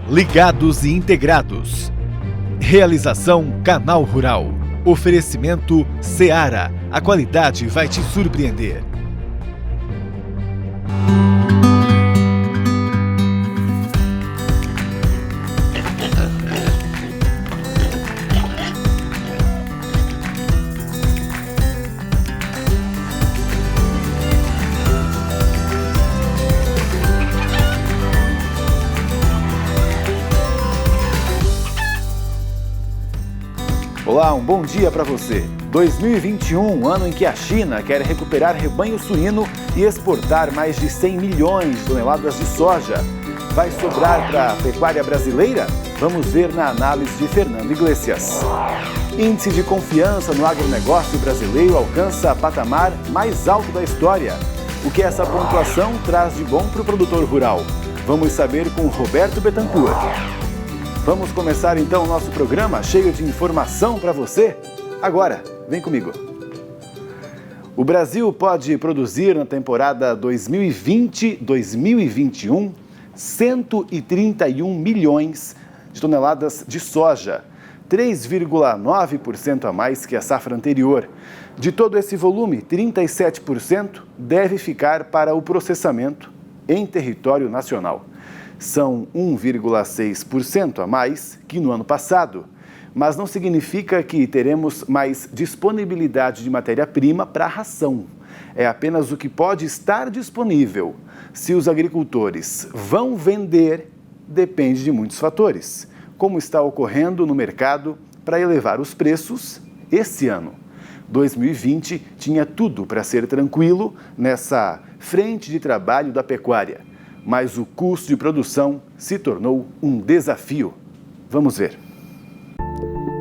Ligados e integrados. Realização Canal Rural. Oferecimento Seara. A qualidade vai te surpreender. Olá, um bom dia para você. 2021, ano em que a China quer recuperar rebanho suíno e exportar mais de 100 milhões de toneladas de soja. Vai sobrar para a pecuária brasileira? Vamos ver na análise de Fernando Iglesias. Índice de confiança no agronegócio brasileiro alcança patamar mais alto da história. O que essa pontuação traz de bom para o produtor rural? Vamos saber com Roberto Bettencourt. Vamos começar então o nosso programa cheio de informação para você? Agora, vem comigo. O Brasil pode produzir na temporada 2020-2021 131 milhões de toneladas de soja, 3,9% a mais que a safra anterior. De todo esse volume, 37% deve ficar para o processamento em território nacional. São 1,6% a mais que no ano passado, mas não significa que teremos mais disponibilidade de matéria-prima para a ração. É apenas o que pode estar disponível. Se os agricultores vão vender, depende de muitos fatores, como está ocorrendo no mercado para elevar os preços esse ano. 2020 tinha tudo para ser tranquilo nessa frente de trabalho da pecuária. Mas o custo de produção se tornou um desafio. Vamos ver.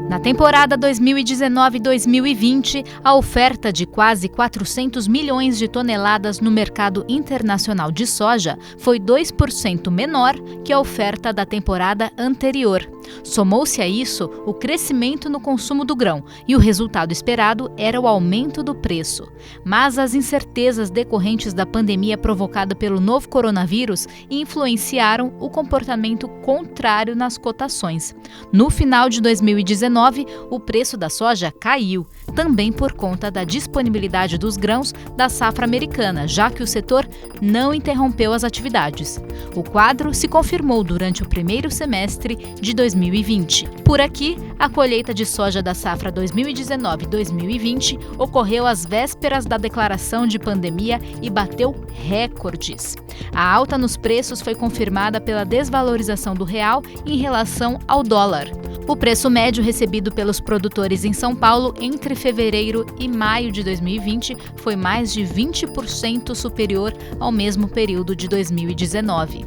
Na temporada 2019-2020, a oferta de quase 400 milhões de toneladas no mercado internacional de soja foi 2% menor que a oferta da temporada anterior. Somou-se a isso o crescimento no consumo do grão e o resultado esperado era o aumento do preço. Mas as incertezas decorrentes da pandemia provocada pelo novo coronavírus influenciaram o comportamento contrário nas cotações. No final de 2019, o preço da soja caiu, também por conta da disponibilidade dos grãos da safra americana, já que o setor não interrompeu as atividades. O quadro se confirmou durante o primeiro semestre de 2020. Por aqui, a colheita de soja da safra 2019-2020 ocorreu às vésperas da declaração de pandemia e bateu recordes. A alta nos preços foi confirmada pela desvalorização do real em relação ao dólar. O preço médio recebido pelos produtores em São Paulo entre fevereiro e maio de 2020 foi mais de 20% superior ao mesmo período de 2019.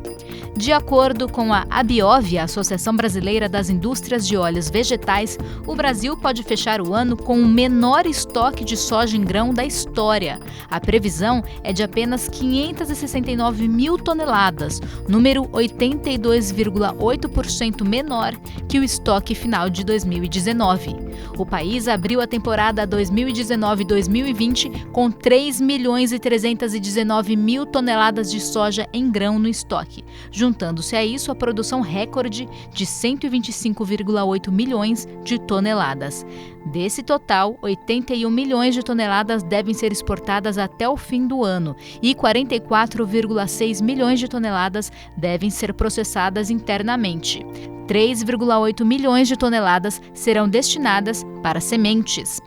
De acordo com a ABIOV, a Associação Brasileira das Indústrias de Óleos Vegetais, o Brasil pode fechar o ano com o menor estoque de soja em grão da história. A previsão é de apenas 569 mil toneladas, número 82,8% menor que o estoque final de 2019. O país abriu a temporada 2019-2020 com 3 milhões e 319 mil toneladas de soja em grão no estoque, juntando-se a isso a produção recorde de 125,8 milhões de toneladas. Desse total, 81 milhões de toneladas devem ser exportadas até o fim do ano e 44,6 milhões de toneladas devem ser processadas internamente. 3,8 milhões de toneladas serão destinadas para sementes.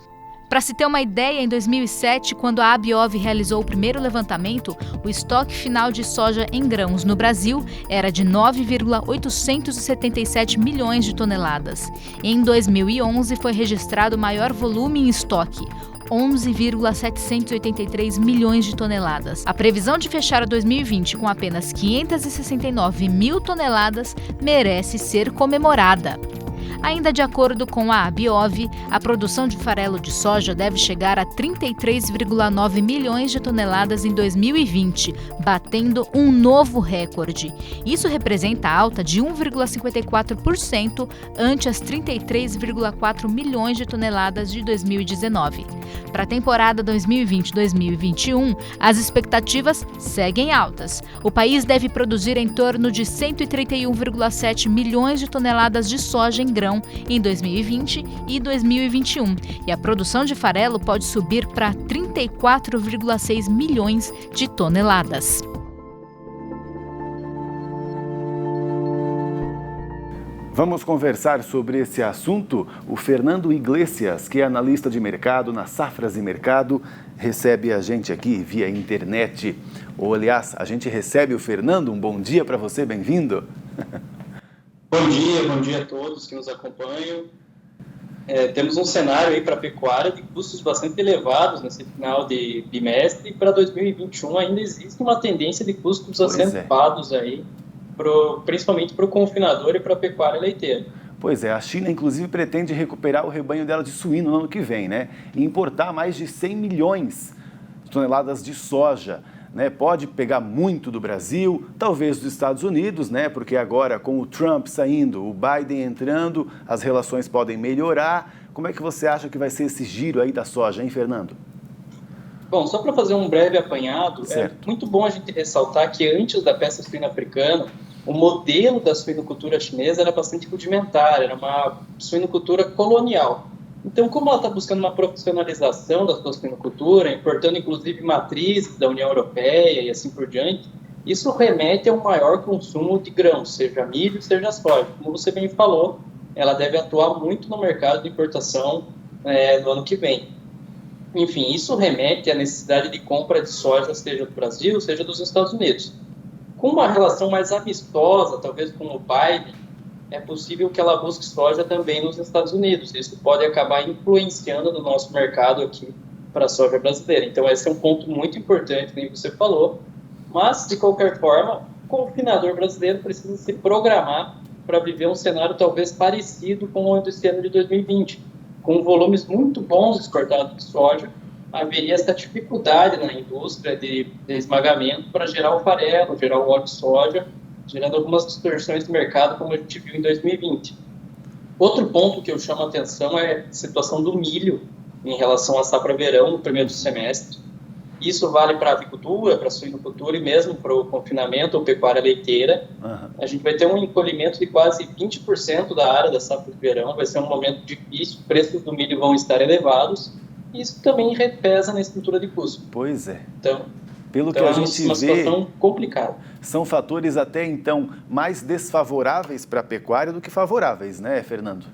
Para se ter uma ideia, em 2007, quando a ABIOV realizou o primeiro levantamento, o estoque final de soja em grãos no Brasil era de 9,877 milhões de toneladas. Em 2011, foi registrado o maior volume em estoque, 11,783 milhões de toneladas. A previsão de fechar 2020 com apenas 569 mil toneladas merece ser comemorada. Ainda de acordo com a Abiov, a produção de farelo de soja deve chegar a 33,9 milhões de toneladas em 2020, batendo um novo recorde. Isso representa alta de 1,54% ante as 33,4 milhões de toneladas de 2019. Para a temporada 2020-2021, as expectativas seguem altas. O país deve produzir em torno de 131,7 milhões de toneladas de soja em grão em 2020 e 2021, e a produção de farelo pode subir para 34,6 milhões de toneladas. Vamos conversar sobre esse assunto? O Fernando Iglesias, que é analista de mercado na Safras e Mercado, recebe a gente aqui via internet. Ou, aliás, a gente recebe o Fernando. Um bom dia para você, bem-vindo. Bom dia a todos que nos acompanham. Temos um cenário aí para a pecuária de custos bastante elevados nesse final de bimestre, e para 2021 ainda existe uma tendência de custos acentuados aí, principalmente para o confinador e para a pecuária leiteira. Pois é, a China inclusive pretende recuperar o rebanho dela de suíno no ano que vem, né? E importar mais de 100 milhões de toneladas de soja. Né, pode pegar muito do Brasil, talvez dos Estados Unidos, né, porque agora com o Trump saindo, o Biden entrando, as relações podem melhorar. Como é que você acha que vai ser esse giro aí da soja, hein, Fernando? Bom, só para fazer um breve apanhado, certo. É muito bom a gente ressaltar que antes da peste suína africana, o modelo da suinocultura chinesa era bastante rudimentar, era uma suinocultura colonial. Então, como ela está buscando uma profissionalização da sua suinocultura, importando inclusive matrizes da União Europeia e assim por diante, isso remete a um maior consumo de grãos, seja milho, seja soja. Como você bem falou, ela deve atuar muito no mercado de importação no ano que vem. Enfim, isso remete à necessidade de compra de soja, seja do Brasil, seja dos Estados Unidos. Com uma relação mais amistosa, talvez com o Biden, é possível que ela busque soja também nos Estados Unidos. Isso pode acabar influenciando no nosso mercado aqui para a soja brasileira. Então, esse é um ponto muito importante, como você falou. Mas, de qualquer forma, o confinador brasileiro precisa se programar para viver um cenário talvez parecido com o desse ano de 2020. Com volumes muito bons exportados de soja, haveria essa dificuldade na indústria de esmagamento para gerar o farelo, gerar o óleo de soja, gerando algumas distorções do mercado, como a gente viu em 2020. Outro ponto que eu chamo a atenção é a situação do milho em relação à safra-verão no primeiro semestre. Isso vale para a avicultura, para a suinocultura e mesmo para o confinamento ou pecuária leiteira. A gente vai ter um encolhimento de quase 20% da área da safra-verão, vai ser um momento difícil, preços do milho vão estar elevados, e isso também repesa na estrutura de custo. Pois é. Então, pelo que a gente uma vê, situação complicada. São fatores até então mais desfavoráveis para a pecuária do que favoráveis, né, Fernando?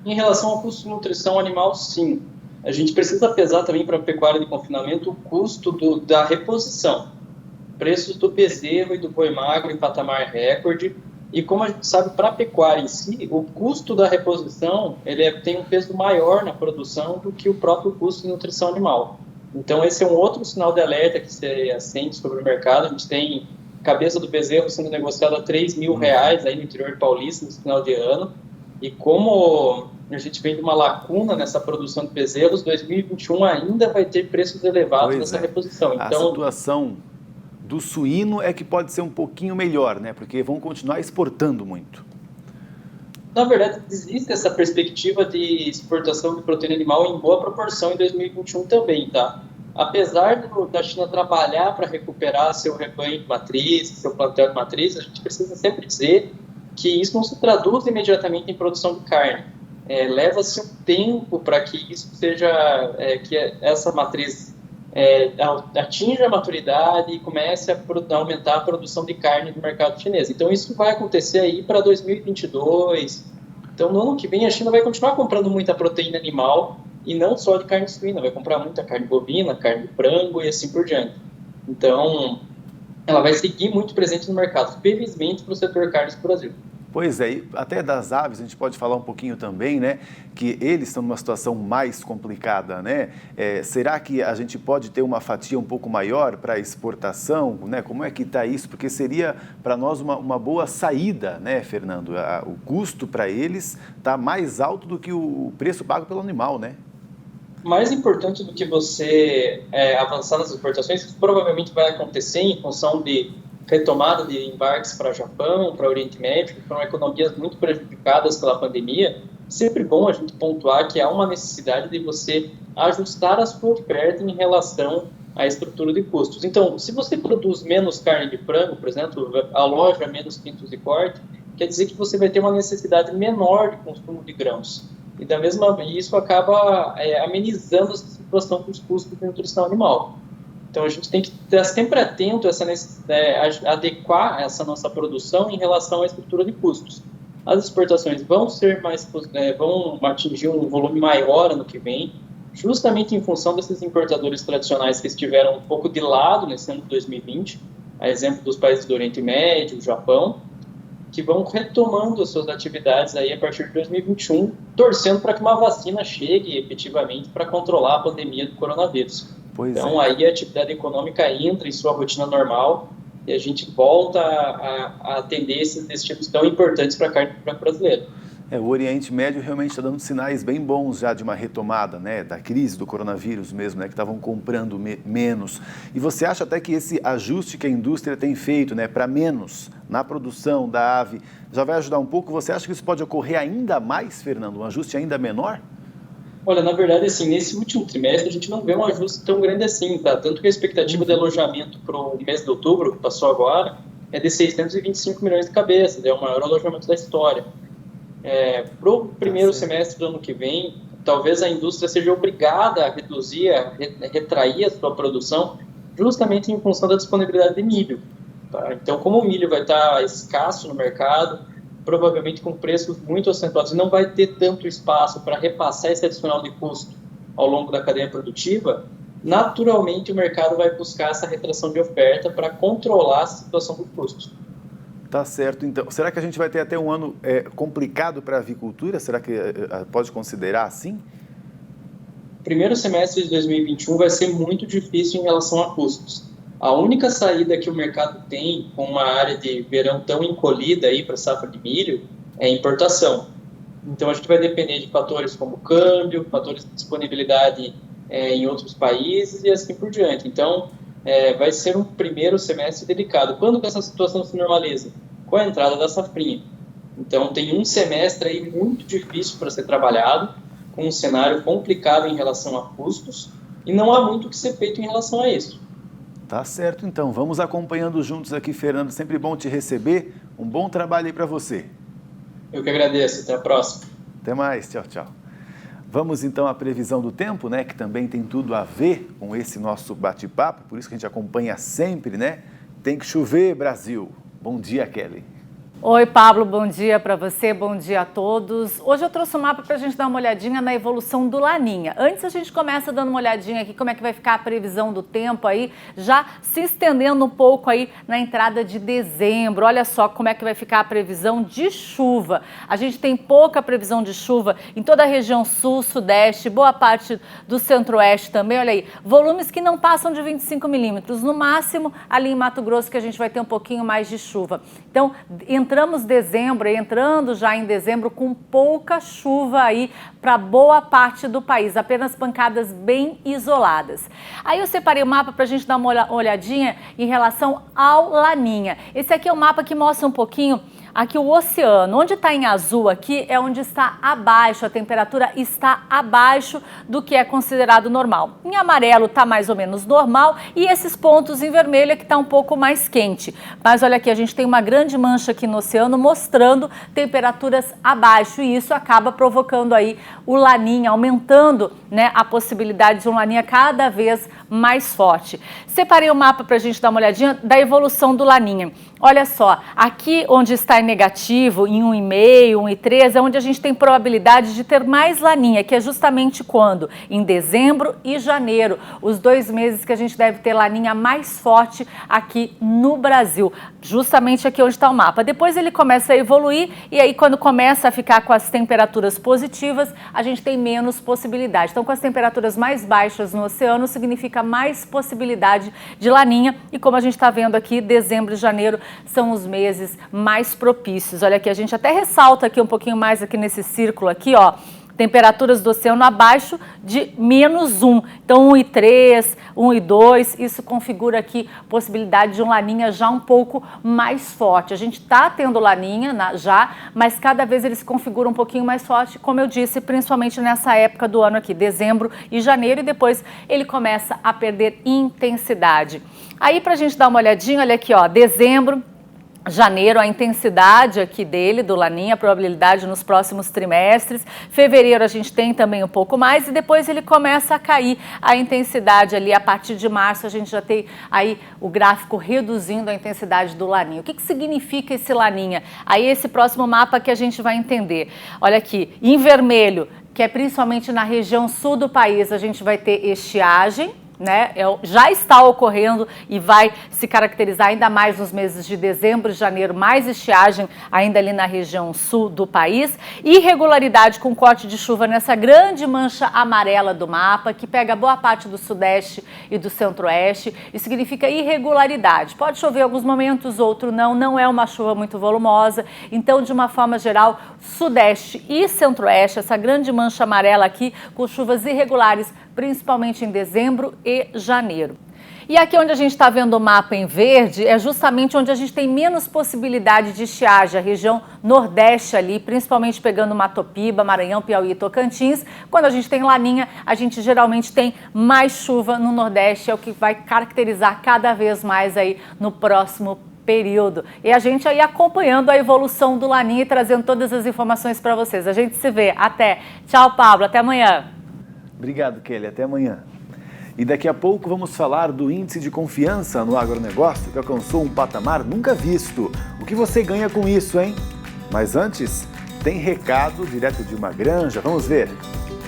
Em relação ao custo de nutrição animal, sim. A gente precisa pesar também para a pecuária de confinamento o custo da reposição. Preços do bezerro e do boi magro em patamar recorde. E como a gente sabe, para a pecuária em si, o custo da reposição tem um peso maior na produção do que o próprio custo de nutrição animal. Então, esse é um outro sinal de alerta que se acende sobre o mercado. A gente tem cabeça do bezerro sendo negociada a R$3.000 aí no interior paulista nesse final de ano. E como a gente vem de uma lacuna nessa produção de bezerros, 2021 ainda vai ter preços elevados nessa reposição. Então, a situação do suíno é que pode ser um pouquinho melhor, né? Porque vão continuar exportando muito. Na verdade, existe essa perspectiva de exportação de proteína animal em boa proporção em 2021 também, tá? Apesar da China trabalhar para recuperar seu rebanho de matriz, seu plantel de matriz, a gente precisa sempre dizer que isso não se traduz imediatamente em produção de carne. Leva-se um tempo para que isso seja, que essa matriz atinja a maturidade e comece a aumentar a produção de carne no mercado chinês. Então, isso vai acontecer aí para 2022. Então, no ano que vem, a China vai continuar comprando muita proteína animal e não só de carne suína, vai comprar muita carne bovina, carne de frango e assim por diante. Então, ela vai seguir muito presente no mercado, felizmente para o setor carnes do Brasil. Pois é, e até das aves a gente pode falar um pouquinho também, né? Que eles estão numa situação mais complicada, né? Será que a gente pode ter uma fatia um pouco maior para exportação, né? Como é que está isso? Porque seria para nós uma boa saída, né, Fernando? O custo para eles está mais alto do que o preço pago pelo animal, né? Mais importante do que você avançar nas exportações, isso provavelmente vai acontecer em função de retomada de embarques para Japão, para Oriente Médio, que foram economias muito prejudicadas pela pandemia. Sempre bom a gente pontuar que há uma necessidade de você ajustar a sua oferta em relação à estrutura de custos. Então, se você produz menos carne de frango, por exemplo, aloja menos pintos de corte, quer dizer que você vai ter uma necessidade menor de consumo de grãos. E isso acaba amenizando essa situação dos custos de nutrição animal. Então, a gente tem que estar sempre atento a essa necessidade, adequar essa nossa produção em relação à estrutura de custos. As exportações vão atingir um volume maior ano que vem, justamente em função desses importadores tradicionais que estiveram um pouco de lado nesse ano de 2020, a exemplo dos países do Oriente Médio, Japão, que vão retomando as suas atividades aí a partir de 2021, torcendo para que uma vacina chegue efetivamente para controlar a pandemia do coronavírus. Então, aí a atividade econômica entra em sua rotina normal e a gente volta a atender esses destinos tão importantes para a carne brasileira. O Oriente Médio realmente está dando sinais bem bons já de uma retomada, né, da crise do coronavírus mesmo, né, que estavam comprando menos. E você acha até que esse ajuste que a indústria tem feito, né, para menos na produção da ave, já vai ajudar um pouco? Você acha que isso pode ocorrer ainda mais, Fernando? Um ajuste ainda menor? Olha, na verdade, assim, nesse último trimestre a gente não vê um ajuste tão grande assim, tá? Tanto que a expectativa de alojamento para o mês de outubro, que passou agora, é de 625 milhões de cabeças, é o maior alojamento da história. Para o primeiro semestre do ano que vem, talvez a indústria seja obrigada a reduzir, a retrair a sua produção, justamente em função da disponibilidade de milho. Tá? Então, como o milho vai estar escasso no mercado, provavelmente com preços muito acentuados, e não vai ter tanto espaço para repassar esse adicional de custo ao longo da cadeia produtiva, naturalmente o mercado vai buscar essa retração de oferta para controlar a situação dos custos. Tá certo, então. Será que a gente vai ter até um ano complicado para a avicultura? Será que pode considerar assim? Primeiro semestre de 2021 vai ser muito difícil em relação a custos. A única saída que o mercado tem com uma área de verão tão encolhida aí para a safra de milho é a importação. Então a gente vai depender de fatores como câmbio, fatores de disponibilidade em outros países e assim por diante. Então vai ser um primeiro semestre delicado. Quando que essa situação se normaliza? Com a entrada da safrinha. Então tem um semestre aí muito difícil para ser trabalhado, com um cenário complicado em relação a custos, e não há muito o que ser feito em relação a isso. Tá certo, então. Vamos acompanhando juntos aqui, Fernando. Sempre bom te receber. Um bom trabalho aí para você. Eu que agradeço. Até a próxima. Até mais. Tchau, tchau. Vamos então à previsão do tempo, né? Que também tem tudo a ver com esse nosso bate-papo. Por isso que a gente acompanha sempre, né? Tem que chover, Brasil. Bom dia, Kelly. Oi, Pablo, bom dia para você, bom dia a todos. Hoje eu trouxe um mapa para a gente dar uma olhadinha na evolução do Laninha. Antes a gente começa dando uma olhadinha aqui como é que vai ficar a previsão do tempo aí, já se estendendo um pouco aí na entrada de dezembro. Olha só como é que vai ficar a previsão de chuva. A gente tem pouca previsão de chuva em toda a região sul, sudeste, boa parte do centro-oeste também. Olha aí, volumes que não passam de 25 milímetros, no máximo ali em Mato Grosso que a gente vai ter um pouquinho mais de chuva. Então, entrando já em dezembro com pouca chuva aí para boa parte do país, apenas pancadas bem isoladas. Aí eu separei o mapa para a gente dar uma olhadinha em relação ao Laninha. Esse aqui é o mapa que mostra um pouquinho aqui o oceano. Onde está em azul aqui é onde está abaixo, a temperatura está abaixo do que é considerado normal. Em amarelo está mais ou menos normal e esses pontos em vermelho é que está um pouco mais quente. Mas olha aqui, a gente tem uma grande mancha aqui no oceano mostrando temperaturas abaixo e isso acaba provocando aí o Laninha, aumentando, né, a possibilidade de um Laninha cada vez mais forte. Separei o mapa para a gente dar uma olhadinha da evolução do Laninha. Olha só, aqui onde está em negativo, em 1,5, 1,3, é onde a gente tem probabilidade de ter mais laninha, que é justamente quando? Em dezembro e janeiro, os 2 meses que a gente deve ter laninha mais forte aqui no Brasil, justamente aqui onde está o mapa. Depois ele começa a evoluir e aí quando começa a ficar com as temperaturas positivas, a gente tem menos possibilidade. Então, com as temperaturas mais baixas no oceano, significa mais possibilidade de laninha e como a gente está vendo aqui, dezembro e janeiro são os meses mais propícios. Olha aqui, a gente até ressalta aqui um pouquinho mais aqui nesse círculo aqui, ó, temperaturas do oceano abaixo de -1. Então, 1,3, 1,2, isso configura aqui possibilidade de um laninha já um pouco mais forte. A gente está tendo laninha já, mas cada vez ele se configura um pouquinho mais forte, como eu disse, principalmente nessa época do ano aqui, dezembro e janeiro, e depois ele começa a perder intensidade. Aí, para a gente dar uma olhadinha, olha aqui, ó, dezembro, janeiro, a intensidade aqui dele, do laninha, a probabilidade nos próximos trimestres. Fevereiro a gente tem também um pouco mais e depois ele começa a cair a intensidade ali. A partir de março a gente já tem aí o gráfico reduzindo a intensidade do laninha. O que significa esse laninha? Aí esse próximo mapa que a gente vai entender. Olha aqui, em vermelho, que é principalmente na região sul do país, a gente vai ter estiagem, né? Já está ocorrendo e vai se caracterizar ainda mais nos meses de dezembro e janeiro, mais estiagem ainda ali na região sul do país. Irregularidade com corte de chuva nessa grande mancha amarela do mapa, que pega boa parte do sudeste e do centro-oeste, e significa irregularidade. Pode chover em alguns momentos, outro não é uma chuva muito volumosa. Então, de uma forma geral, sudeste e centro-oeste, essa grande mancha amarela aqui, com chuvas irregulares, principalmente em dezembro e janeiro. E aqui onde a gente está vendo o mapa em verde é justamente onde a gente tem menos possibilidade de estiagem, a região nordeste ali, principalmente pegando Matopiba, Maranhão, Piauí e Tocantins. Quando a gente tem laninha, a gente geralmente tem mais chuva no nordeste, é o que vai caracterizar cada vez mais aí no próximo período. E a gente aí acompanhando a evolução do laninha e trazendo todas as informações para vocês. A gente se vê. Até. Tchau, Pablo. Até amanhã. Obrigado, Kelly. Até amanhã. E daqui a pouco vamos falar do índice de confiança no agronegócio que alcançou um patamar nunca visto. O que você ganha com isso, hein? Mas antes, tem recado direto de uma granja. Vamos ver.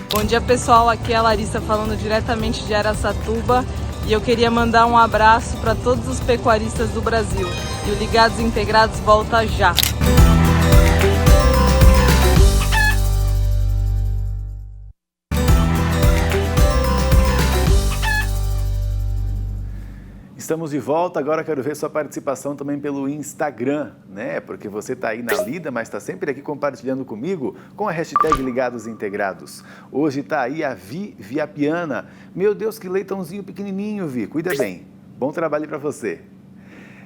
Bom dia, pessoal. Aqui é a Larissa falando diretamente de Araçatuba e eu queria mandar um abraço para todos os pecuaristas do Brasil. E o Ligados Integrados volta já. Estamos de volta, agora quero ver sua participação também pelo Instagram, né? Porque você está aí na lida, mas está sempre aqui compartilhando comigo com a hashtag Ligados Integrados. Hoje está aí a Vi Viapiana. Meu Deus, que leitãozinho pequenininho, Vi. Cuida bem. Bom trabalho para você.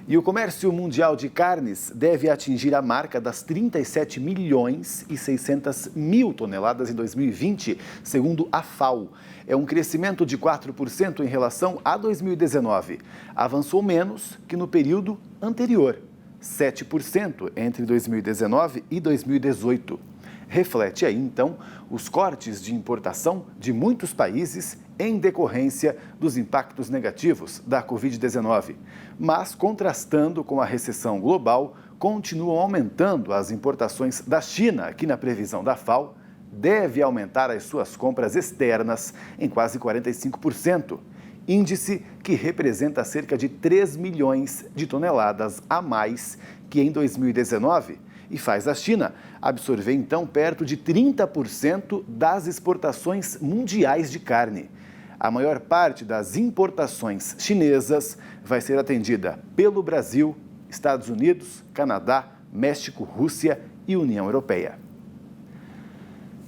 E o comércio mundial de carnes deve atingir a marca das 37 milhões e 600 mil toneladas em 2020, segundo a FAO. É um crescimento de 4% em relação a 2019. Avançou menos que no período anterior, 7% entre 2019 e 2018. Reflete aí, então, os cortes de importação de muitos países em decorrência dos impactos negativos da Covid-19. Mas, contrastando com a recessão global, continuam aumentando as importações da China, que na previsão da FAO deve aumentar as suas compras externas em quase 45%, índice que representa cerca de 3 milhões de toneladas a mais que em 2019 e faz a China absorver então perto de 30% das exportações mundiais de carne. A maior parte das importações chinesas vai ser atendida pelo Brasil, Estados Unidos, Canadá, México, Rússia e União Europeia.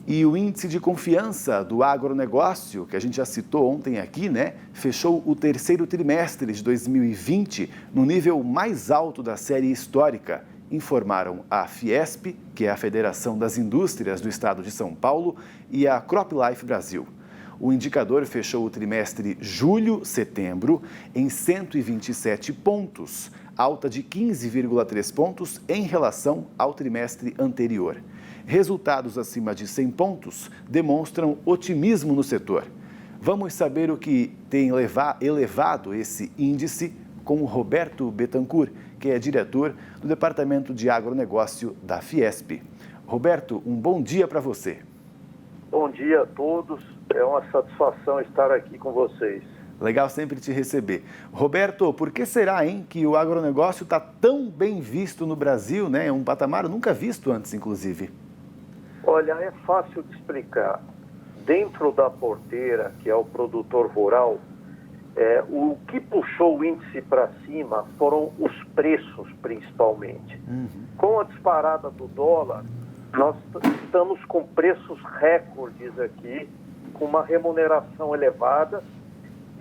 E o índice de confiança do agronegócio, que a gente já citou ontem aqui, né, fechou o terceiro trimestre de 2020 no nível mais alto da série histórica, informaram a Fiesp, que é a Federação das Indústrias do Estado de São Paulo, e a CropLife Brasil. O indicador fechou o trimestre julho-setembro em 127 pontos, alta de 15,3 pontos em relação ao trimestre anterior. Resultados acima de 100 pontos demonstram otimismo no setor. Vamos saber o que tem elevado esse índice com o Roberto Betancourt, que é diretor do Departamento de Agronegócio da Fiesp. Roberto, um bom dia para você. Bom dia a todos, é uma satisfação estar aqui com vocês. Legal sempre te receber. Roberto, por que será, que o agronegócio está tão bem visto no Brasil, né? Um patamar nunca visto antes, inclusive. Olha, é fácil de explicar. Dentro da porteira, que é o produtor rural, o que puxou o índice para cima foram os preços, principalmente. Com a disparada do dólar, nós estamos com preços recordes aqui, com uma remuneração elevada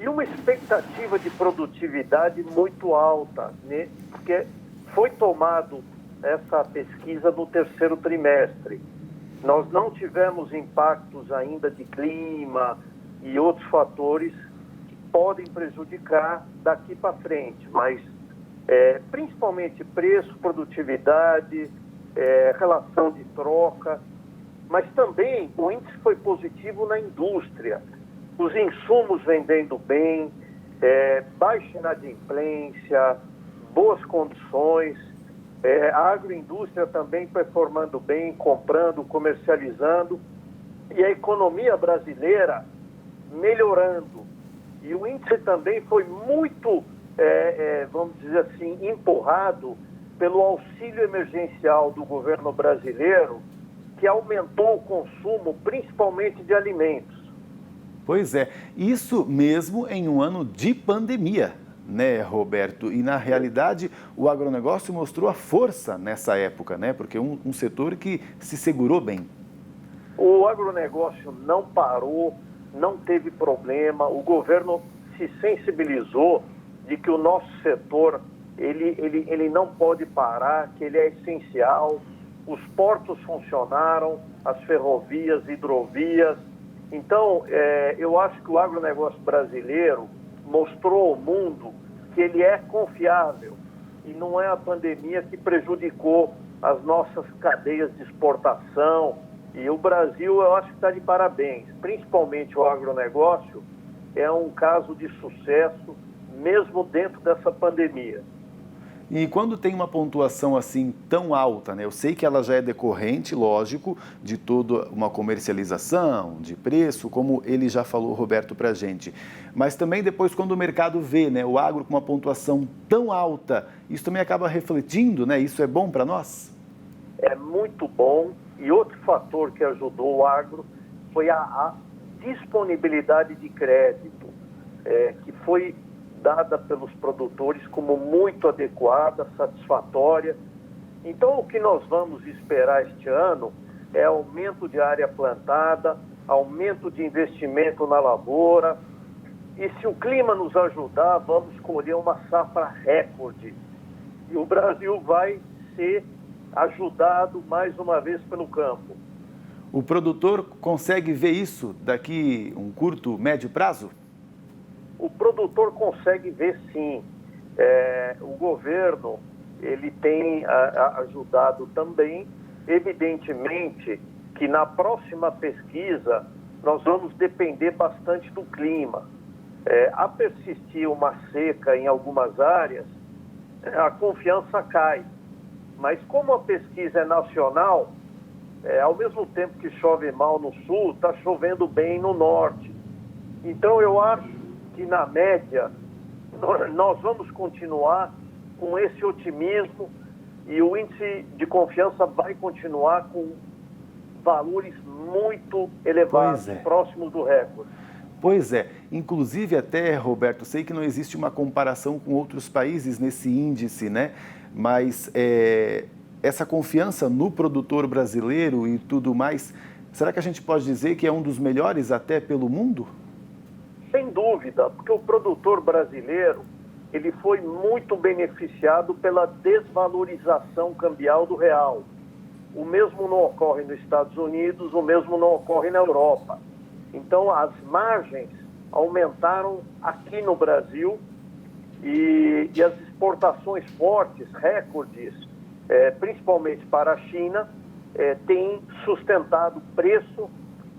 e uma expectativa de produtividade muito alta, né? Porque foi tomado essa pesquisa no terceiro trimestre. Nós não tivemos impactos ainda de clima e outros fatores que podem prejudicar daqui para frente, mas principalmente preço, produtividade, relação de troca, mas também o índice foi positivo na indústria. Os insumos vendendo bem, baixa inadimplência, boas condições, a agroindústria também performando bem, comprando, comercializando, e a economia brasileira melhorando. E o índice também foi muito, vamos dizer assim, empurrado pelo auxílio emergencial do governo brasileiro, que aumentou o consumo, principalmente de alimentos. Pois é, isso mesmo em um ano de pandemia, né, Roberto? E na realidade o agronegócio mostrou a força nessa época, né? Porque um setor que se segurou bem. O agronegócio não parou, não teve problema, o governo se sensibilizou de que o nosso setor ele não pode parar, que ele é essencial. Os portos funcionaram, as ferrovias, hidrovias. Então, eu acho que o agronegócio brasileiro mostrou ao mundo que ele é confiável e não é a pandemia que prejudicou as nossas cadeias de exportação. E o Brasil, eu acho que está de parabéns, principalmente o agronegócio, é um caso de sucesso, mesmo dentro dessa pandemia. E quando tem uma pontuação assim tão alta, né? Eu sei que ela já é decorrente, lógico, de toda uma comercialização, de preço, como ele já falou, Roberto, para a gente. Mas também depois quando o mercado vê, né, o agro com uma pontuação tão alta, isso também acaba refletindo, né? Isso é bom para nós? É muito bom. E outro fator que ajudou o agro foi a disponibilidade de crédito, que foi dada pelos produtores como muito adequada, satisfatória. Então, o que nós vamos esperar este ano é aumento de área plantada, aumento de investimento na lavoura, e se o clima nos ajudar, vamos colher uma safra recorde. E o Brasil vai ser ajudado mais uma vez pelo campo. O produtor consegue ver isso daqui um curto, médio prazo? O produtor consegue ver, sim. O governo ele tem ajudado também. Evidentemente que na próxima pesquisa nós vamos depender bastante do clima. A persistir uma seca em algumas áreas, a confiança cai. Mas como a pesquisa é nacional, ao mesmo tempo que chove mal no sul, está chovendo bem no norte. Então eu acho que na média nós vamos continuar com esse otimismo e o índice de confiança vai continuar com valores muito elevados, próximos do recorde. Pois é, inclusive até, Roberto, sei que não existe uma comparação com outros países nesse índice, né? Mas essa confiança no produtor brasileiro e tudo mais, será que a gente pode dizer que é um dos melhores até pelo mundo? Sem dúvida, porque o produtor brasileiro ele foi muito beneficiado pela desvalorização cambial do real. O mesmo não ocorre nos Estados Unidos, o mesmo não ocorre na Europa. Então, as margens aumentaram aqui no Brasil e as exportações fortes, recordes, principalmente para a China, têm sustentado o preço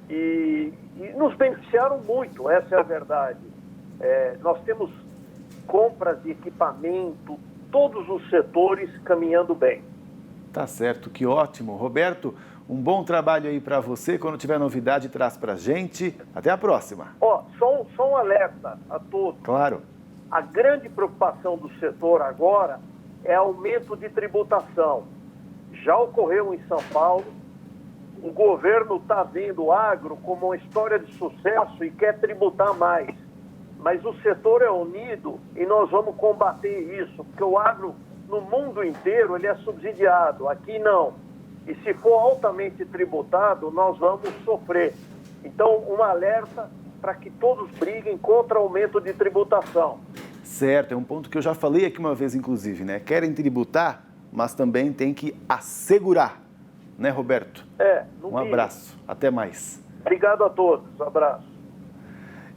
e nos beneficiaram muito, essa é a verdade. Nós temos compras de equipamento todos os setores caminhando bem. Tá certo, que ótimo. Roberto, um bom trabalho aí para você. Quando tiver novidade, traz para a gente. Até a próxima. Só um alerta a todos. Claro. A grande preocupação do setor agora é aumento de tributação. Já ocorreu em São Paulo. O governo está vendo o agro como uma história de sucesso e quer tributar mais. Mas o setor é unido e nós vamos combater isso, porque o agro, no mundo inteiro, ele é subsidiado. Aqui não. E se for altamente tributado, nós vamos sofrer. Então, um alerta para que todos briguem contra o aumento de tributação. Certo, é um ponto que eu já falei aqui uma vez, inclusive, né? Querem tributar, mas também tem que assegurar, né, Roberto? Um abraço, até mais. Obrigado a todos, abraço.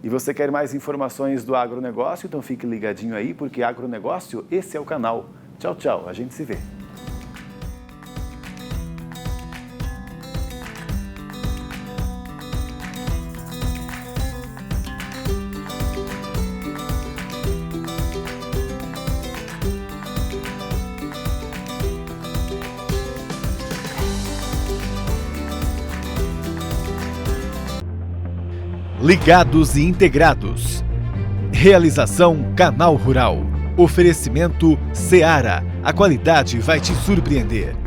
E você quer mais informações do agronegócio? Então fique ligadinho aí, porque agronegócio, esse é o canal. Tchau, tchau, a gente se vê. Ligados e integrados. Realização Canal Rural. Oferecimento Seara. A qualidade vai te surpreender.